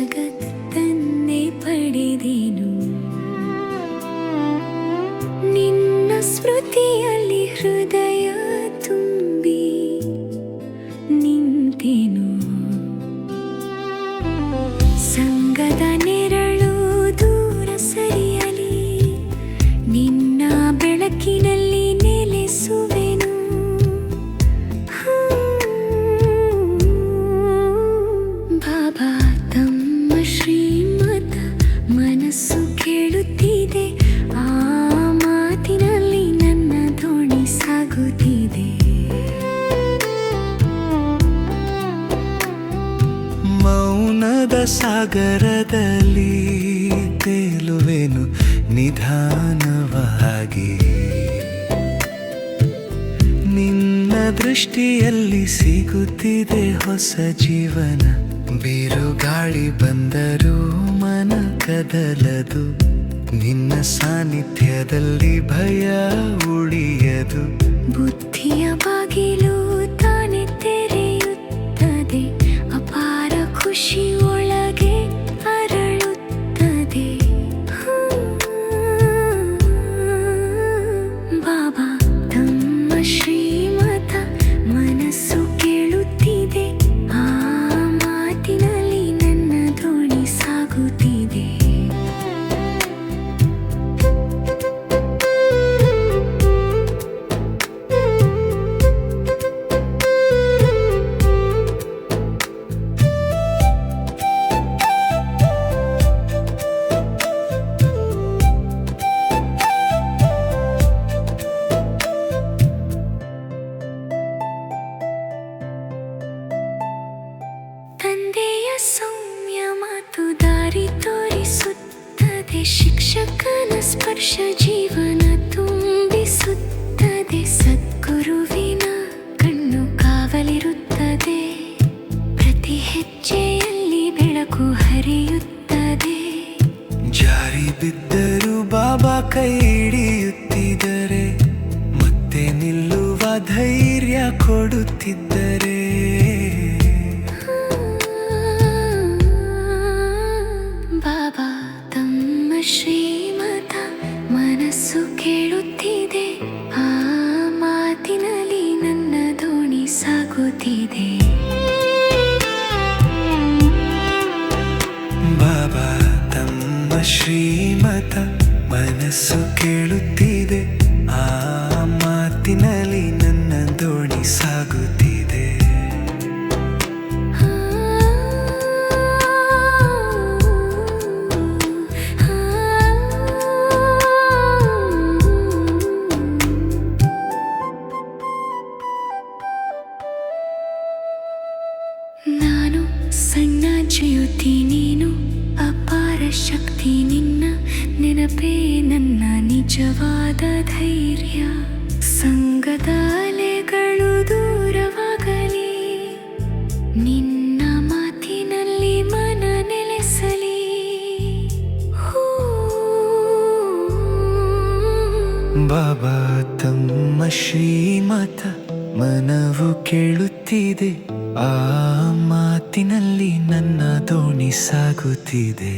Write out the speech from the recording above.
ಜಗತ್ತನ್ನೇ ಪಡೆದೆನು ನಿನ್ನ ಸ್ಮೃತಿಯಲ್ಲಿ ಹೃದಯ ತುಂಬಿ ನಿಂತೆನು ಸಂಗದ ನೆರಳು ದೂರ ಸರಿಯಲಿ ನಿನ್ನ ಬೆಳಕಿನಲ್ಲಿ ನೆಲೆಸುವೆನು ಬಾಬಾ ಶ್ರೀಮತ ಮನಸ್ಸು ಕೇಳುತ್ತಿದೆ ಆ ಮಾತಿನಲ್ಲಿ ನನ್ನ ದೋಣಿ ಸಾಗುತ್ತಿದೆ ಮೌನದ ಸಾಗರದಲ್ಲಿ ತೇಲುವೆನು ನಿಧಾನವಾಗಿ ನಿನ್ನ ದೃಷ್ಟಿಯಲ್ಲಿ ಸಿಗುತ್ತಿದೆ ಹೊಸ ಜೀವನ ಬಿರುಗಾಳಿ ಬಂದರೂ ಮನ ಕದಲದು ನಿನ್ನ ಸಾನ್ನಿಧ್ಯದಲ್ಲಿ ಭಯ ಉಳಿಯದು ಬುದ್ಧಿಯ ಬಾಗಿಲು ತಾನೆ ತೆರೆಯುತ್ತದೆ ಅಪಾರ ಖುಷಿ ಒಳಗೆ ಅರಳುತ್ತದೆ ಬಾಬಾ ತಮ್ಮ ಶ್ರೀಮತ ಮನಸ್ಸು ಕೇಳುತ್ತಿದೆ ಆ ಮಾತಿನಲ್ಲಿ ನನ್ನ ದೋಣಿ ಸಾಗುತ್ತಿದೆ ತಂದೆಯ ಸೌಮ್ಯ ಮಾತು ದಾರಿ ತೋರಿಸುತ್ತದೆ ಶಿಕ್ಷಕನ ಸ್ಪರ್ಶ ಜೀವನ ತುಂಬಿಸುತ್ತದೆ ಸದ್ಗುರುವಿನ ಕಣ್ಣು ಕಾವಲಿರುತ್ತದೆ ಪ್ರತಿ ಹೆಜ್ಜೆಯಲ್ಲಿ ಬೆಳಕು ಹರಿಯುತ್ತದೆ ಜಾರಿ ಬಿದ್ದರೂ ಬಾಬಾ ಕೈ ಹಿಡಿಯುತ್ತಿದ್ದರೆ ಮತ್ತೆ ನಿಲ್ಲುವ ಧೈರ್ಯ ಕೊಡುತ್ತಿದ್ದರೆ ಬಾಬಾ ತಮ್ಮ ಶ್ರೀಮತ ಮನಸ್ಸು ಕೇಳುತ್ತಿದೆ ಆ ಮಾತಿನಲ್ಲಿ ನನ್ನ ದೋಣಿ ಸಾಗುತ್ತಿದೆ ಬಾಬಾ ತಮ್ಮ ಶ್ರೀಮತ ಮನಸ್ಸು ಕೇಳುತ್ತಿದೆ ಆ ಮಾತಿನಲ್ಲಿ ನನ್ನ ದೋಣಿ ಸಾಗುತ್ತಿದೆ ನಾನು ಸಣ್ಣ ಜ್ಯೋತಿ ನೀನು ಅಪಾರ ಶಕ್ತಿ ನಿನ್ನ ನೆನಪೇ ನನ್ನ ನಿಜವಾದ ಧೈರ್ಯ ಸಂಗದ ಅಲೆಗಳು ದೂರವಾಗಲಿ ನಿನ್ನ ಮಾತಿನಲ್ಲಿ ಮನ ನೆಲೆಸಲಿ ಬಾಬಾ ತಮ್ಮ ಶ್ರೀಮತ ಮನವು ಕೇಳುತ್ತಿದೆ ಆ ಮಾತಿನಲ್ಲಿ ನನ್ನ ದೋಣಿ ಸಾಗುತ್ತಿದೆ